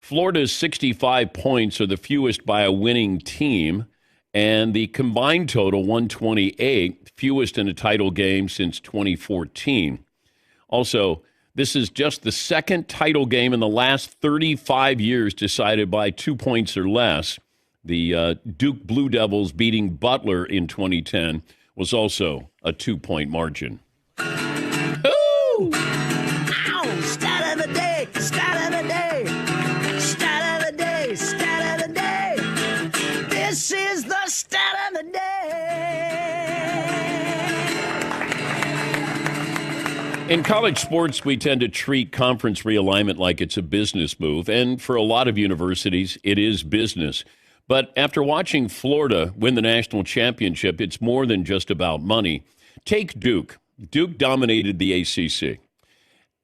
Florida's 65 points are the fewest by a winning team, and the combined total, 128, fewest in a title game since 2014. Also, this is just the second title game in the last 35 years decided by 2 points or less. The Duke Blue Devils beating Butler in 2010 was also a 2-point margin. Ooh! Ow! Stat of the day! Stat of the day! Stat of the day! Stat of the day! This is the stat of the day! In college sports, we tend to treat conference realignment like it's a business move, and for a lot of universities, it is business. But after watching Florida win the national championship, it's more than just about money. Take Duke. Duke dominated the ACC.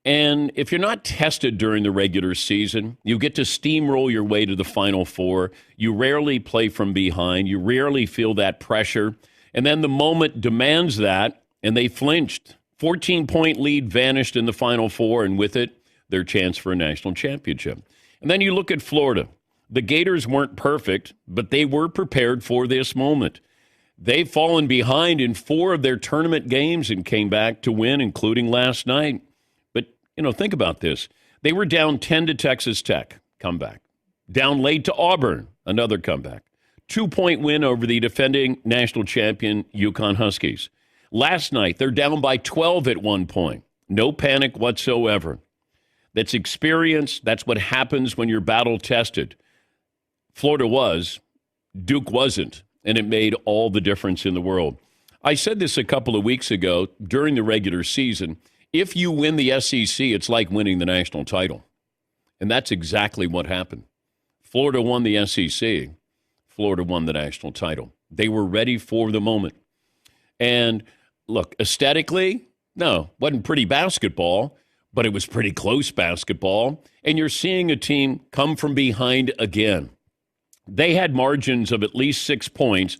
And if you're not tested during the regular season, you get to steamroll your way to the Final Four. You rarely play from behind. You rarely feel that pressure. And then the moment demands that, and they flinched. 14-point lead vanished in the Final Four, and with it, their chance for a national championship. And then you look at Florida. The Gators weren't perfect, but they were prepared for this moment. They've fallen behind in 4 of their tournament games and came back to win, including last night. But, think about this. They were down 10 to Texas Tech, comeback. Down late to Auburn, another comeback. 2-point win over the defending national champion UConn Huskies. Last night, they're down by 12 at one point. No panic whatsoever. That's experience. That's what happens when you're battle-tested. Florida was. Duke wasn't. And it made all the difference in the world. I said this a couple of weeks ago during the regular season. If you win the SEC, it's like winning the national title. And that's exactly what happened. Florida won the SEC. Florida won the national title. They were ready for the moment. And look, aesthetically, no, wasn't pretty basketball, but it was pretty close basketball. And you're seeing a team come from behind again. They had margins of at least 6 points,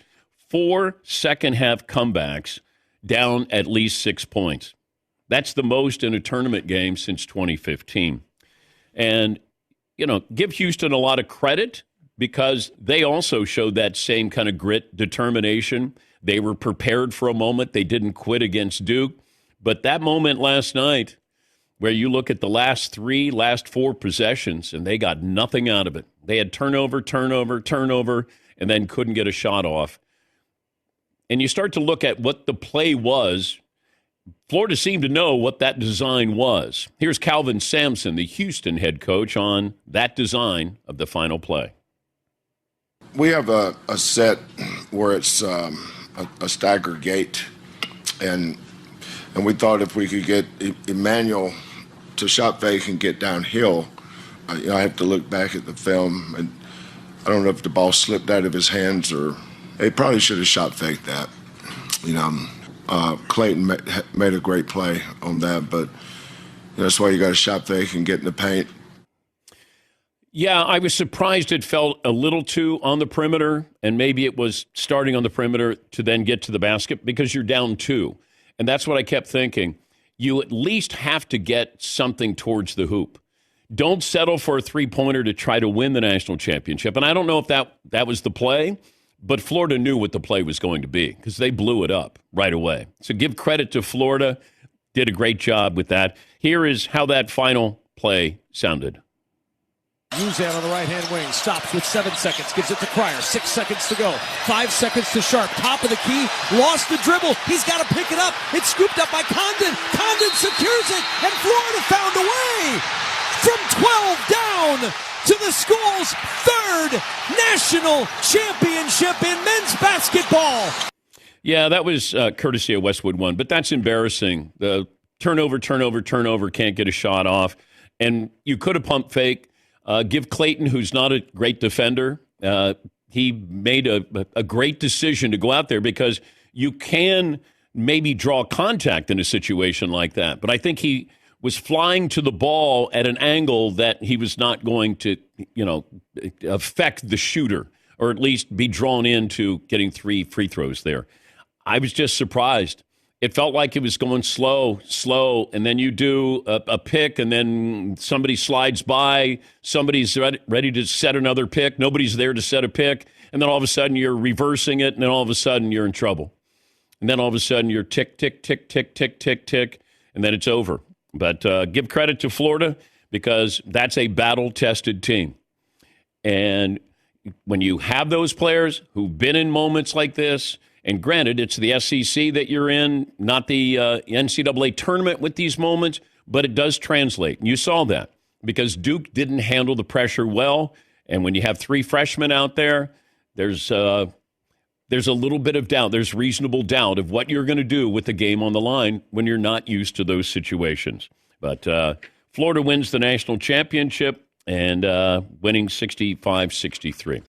4 second-half comebacks down at least 6 points. That's the most in a tournament game since 2015. And, give Houston a lot of credit because they also showed that same kind of grit, determination. They were prepared for a moment. They didn't quit against Duke. But that moment last night where you look at the last 4 possessions, and they got nothing out of it. They had turnover, and then couldn't get a shot off. And you start to look at what the play was. Florida seemed to know what that design was. Here's Calvin Sampson, the Houston head coach, on that design of the final play. We have a set where it's a stagger gate, and we thought if we could get Emmanuel to shot fake and get downhill, I have to look back at the film, and I don't know if the ball slipped out of his hands or he probably should have shot faked that. Clayton made a great play on that, but that's why you got to shot fake and get in the paint. Yeah, I was surprised it felt a little too on the perimeter, and maybe it was starting on the perimeter to then get to the basket because you're down 2. And that's what I kept thinking. You at least have to get something towards the hoop. Don't settle for a three-pointer to try to win the national championship. And I don't know if that was the play, but Florida knew what the play was going to be because they blew it up right away. So give credit to Florida. Did a great job with that. Here is how that final play sounded. Uzan on the right-hand wing, stops with 7 seconds, gives it to Cryer, 6 seconds to go, 5 seconds to Sharp, top of the key, lost the dribble, he's got to pick it up, it's scooped up by Condon, Condon secures it, and Florida found a way from 12 down to the school's 3rd national championship in men's basketball. Yeah, that was courtesy of Westwood One, but that's embarrassing. The turnover, can't get a shot off, and you could have pumped fake. Give Clayton, who's not a great defender, he made a great decision to go out there because you can maybe draw contact in a situation like that. But I think he was flying to the ball at an angle that he was not going to, affect the shooter or at least be drawn into getting 3 free throws there. I was just surprised. it felt like it was going slow, and then you do a pick, and then somebody slides by, somebody's ready to set another pick, nobody's there to set a pick, and then all of a sudden you're reversing it, and then all of a sudden you're in trouble. And then all of a sudden you're tick, tick, tick, tick, tick, tick, tick, and then it's over. But give credit to Florida because that's a battle-tested team. And when you have those players who've been in moments like this, and granted, it's the SEC that you're in, not the NCAA tournament with these moments, but it does translate. And you saw that because Duke didn't handle the pressure well. And when you have 3 freshmen out there, there's a little bit of doubt. There's reasonable doubt of what you're going to do with the game on the line when you're not used to those situations. But Florida wins the national championship and winning 65-63.